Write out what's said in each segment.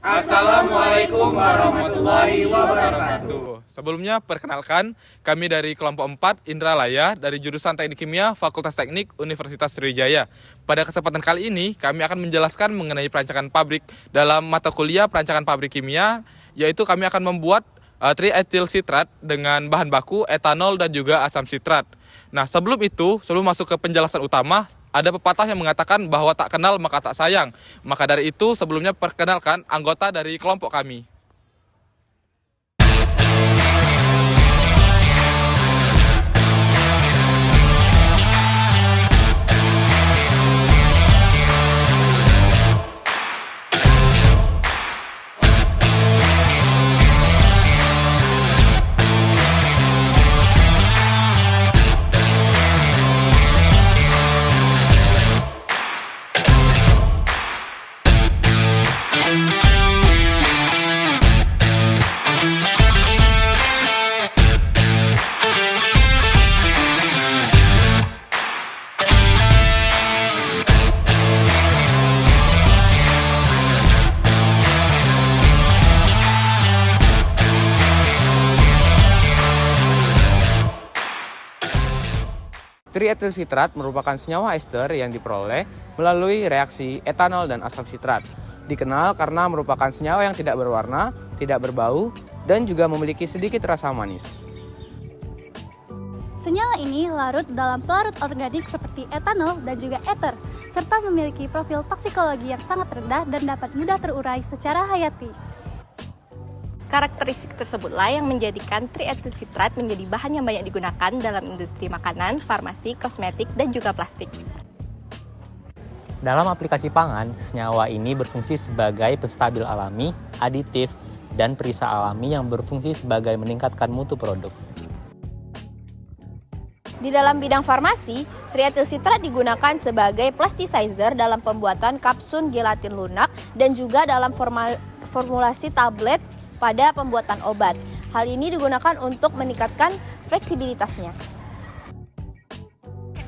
Assalamualaikum warahmatullahi wabarakatuh. Sebelumnya, perkenalkan, kami dari kelompok 4 Indralaya dari jurusan Teknik Kimia Fakultas Teknik Universitas Sriwijaya. Pada kesempatan kali ini, kami akan menjelaskan mengenai perancangan pabrik dalam mata kuliah perancangan pabrik kimia, yaitu kami akan membuat triethyl citrat dengan bahan baku etanol dan juga asam citrat. Nah, sebelum masuk ke penjelasan utama, ada pepatah yang mengatakan bahwa tak kenal maka tak sayang. Maka dari itu, sebelumnya perkenalkan anggota dari kelompok kami. Triethyl citrat merupakan senyawa ester yang diperoleh melalui reaksi etanol dan asam citrat. Dikenal karena merupakan senyawa yang tidak berwarna, tidak berbau, dan juga memiliki sedikit rasa manis. Senyawa ini larut dalam pelarut organik seperti etanol dan juga ether, serta memiliki profil toksikologi yang sangat rendah dan dapat mudah terurai secara hayati. Karakteristik tersebutlah yang menjadikan triethyl citrat menjadi bahan yang banyak digunakan dalam industri makanan, farmasi, kosmetik, dan juga plastik. Dalam aplikasi pangan, senyawa ini berfungsi sebagai penstabil alami, aditif, dan perisa alami yang berfungsi sebagai meningkatkan mutu produk. Di dalam bidang farmasi, triethyl citrat digunakan sebagai plasticizer dalam pembuatan kapsul gelatin lunak dan juga dalam formulasi tablet pada pembuatan obat. Hal ini digunakan untuk meningkatkan fleksibilitasnya.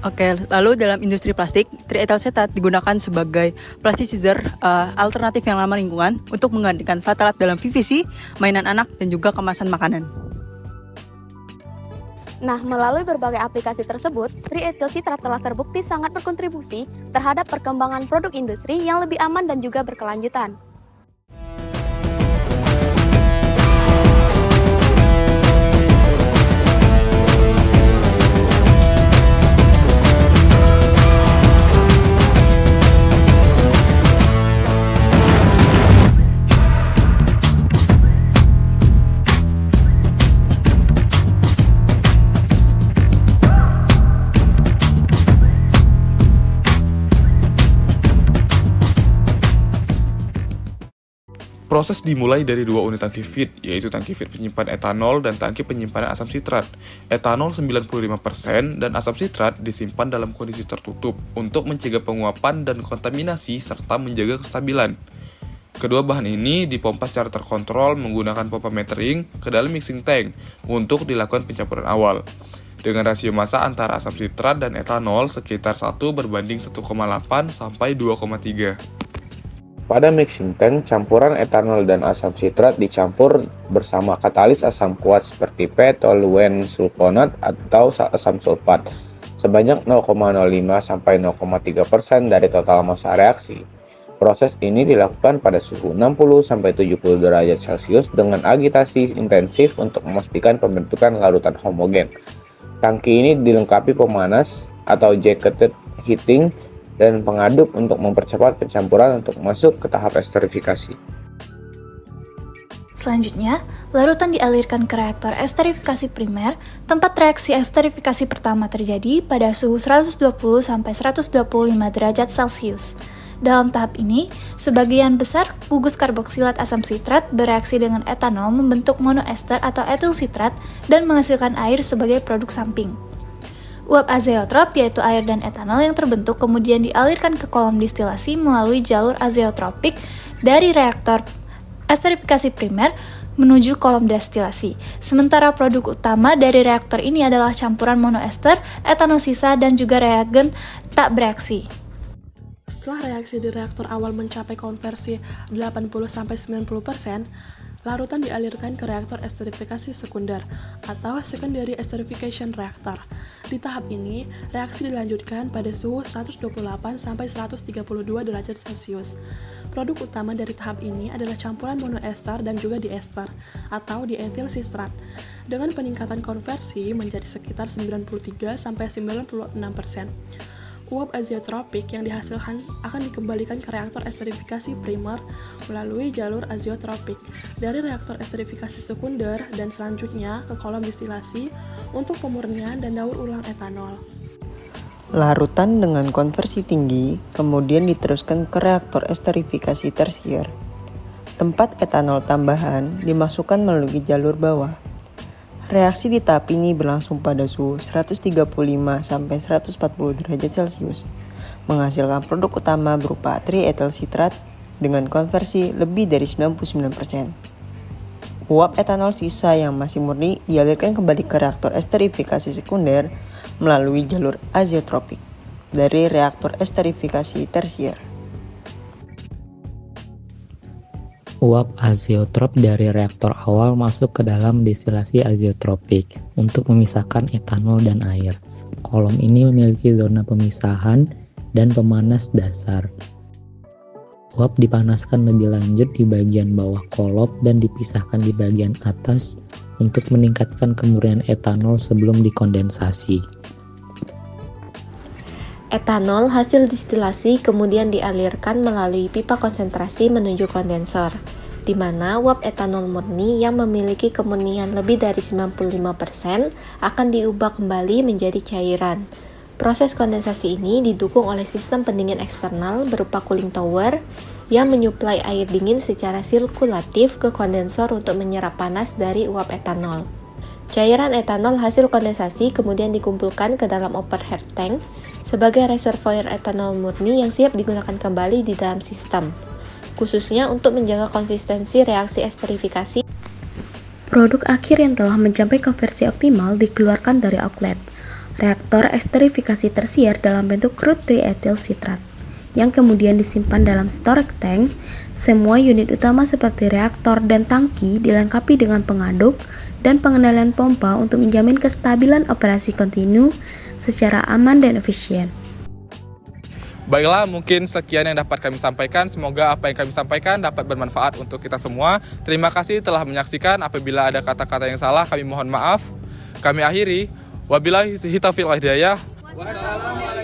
Oke, lalu dalam industri plastik, triethyl citrat digunakan sebagai plasticizer alternatif yang ramah lingkungan untuk menggantikan ftalat dalam PVC, mainan anak, dan juga kemasan makanan. Nah, melalui berbagai aplikasi tersebut, triethyl citrat telah terbukti sangat berkontribusi terhadap perkembangan produk industri yang lebih aman dan juga berkelanjutan. Proses dimulai dari dua unit tangki feed, yaitu tangki feed penyimpan etanol dan tangki penyimpanan asam citrat. Etanol 95% dan asam citrat disimpan dalam kondisi tertutup untuk mencegah penguapan dan kontaminasi serta menjaga kestabilan. Kedua bahan ini dipompa secara terkontrol menggunakan pompa metering ke dalam mixing tank untuk dilakukan pencampuran awal. Dengan rasio massa antara asam citrat dan etanol sekitar 1:1,8 sampai 2,3. Pada mixing tank, campuran etanol dan asam citrat dicampur bersama katalis asam kuat seperti p-toluene sulfonat atau asam sulfat sebanyak 0,05 sampai 0,3% dari total massa reaksi. Proses ini dilakukan pada suhu 60 sampai 70 derajat Celcius dengan agitasi intensif untuk memastikan pembentukan larutan homogen. Tangki ini dilengkapi pemanas atau jacketed heating dan pengaduk untuk mempercepat pencampuran untuk masuk ke tahap esterifikasi. Selanjutnya, larutan dialirkan ke reaktor esterifikasi primer, tempat reaksi esterifikasi pertama terjadi pada suhu 120 sampai 125 derajat Celcius. Dalam tahap ini, sebagian besar gugus karboksilat asam citrat bereaksi dengan etanol membentuk monoester atau etyl citrat dan menghasilkan air sebagai produk samping. Uap azeotrop yaitu air dan etanol yang terbentuk kemudian dialirkan ke kolom distilasi melalui jalur azeotropik dari reaktor esterifikasi primer menuju kolom destilasi. Sementara produk utama dari reaktor ini adalah campuran monoester, etanol sisa, dan juga reagen tak bereaksi. Setelah reaksi di reaktor awal mencapai konversi 80-90%, larutan dialirkan ke reaktor esterifikasi sekunder atau secondary esterification reactor. Di tahap ini, reaksi dilanjutkan pada suhu 128-132 derajat Celcius. Produk utama dari tahap ini adalah campuran monoester dan juga diester atau dietil sitrat dengan peningkatan konversi menjadi sekitar 93-96%. Uap azeotropik yang dihasilkan akan dikembalikan ke reaktor esterifikasi primer melalui jalur azeotropik dari reaktor esterifikasi sekunder dan selanjutnya ke kolom distilasi untuk pemurnian dan daur ulang etanol. Larutan dengan konversi tinggi kemudian diteruskan ke reaktor esterifikasi tersier. Tempat etanol tambahan dimasukkan melalui jalur bawah. Reaksi di tahap ini berlangsung pada suhu 135-140 derajat Celcius, menghasilkan produk utama berupa trietil sitrat dengan konversi lebih dari 99%. Uap etanol sisa yang masih murni dialirkan kembali ke reaktor esterifikasi sekunder melalui jalur azeotropik dari reaktor esterifikasi tersier. Uap azeotrop dari reaktor awal masuk ke dalam destilasi azeotropik untuk memisahkan etanol dan air. Kolom ini memiliki zona pemisahan dan pemanas dasar. Uap dipanaskan lebih lanjut di bagian bawah kolom dan dipisahkan di bagian atas untuk meningkatkan kemurnian etanol sebelum dikondensasi. Etanol hasil distilasi kemudian dialirkan melalui pipa konsentrasi menuju kondensor, di mana uap etanol murni yang memiliki kemurnian lebih dari 95% akan diubah kembali menjadi cairan. Proses kondensasi ini didukung oleh sistem pendingin eksternal berupa cooling tower yang menyuplai air dingin secara sirkulatif ke kondensor untuk menyerap panas dari uap etanol. Cairan etanol hasil kondensasi kemudian dikumpulkan ke dalam overhead tank sebagai reservoir etanol murni yang siap digunakan kembali di dalam sistem, khususnya untuk menjaga konsistensi reaksi esterifikasi. Produk akhir yang telah mencapai konversi optimal dikeluarkan dari outlet, reaktor esterifikasi tersier dalam bentuk crude trietil sitrat, yang kemudian disimpan dalam storage tank. Semua unit utama seperti reaktor dan tangki dilengkapi dengan pengaduk dan pengendalian pompa untuk menjamin kestabilan operasi kontinu secara aman dan efisien. Baiklah, mungkin sekian yang dapat kami sampaikan. Semoga apa yang kami sampaikan dapat bermanfaat untuk kita semua. Terima kasih telah menyaksikan. Apabila ada kata-kata yang salah, kami mohon maaf. Kami akhiri. Wabillahi taufiq wal hidayah. Wassalamualaikum.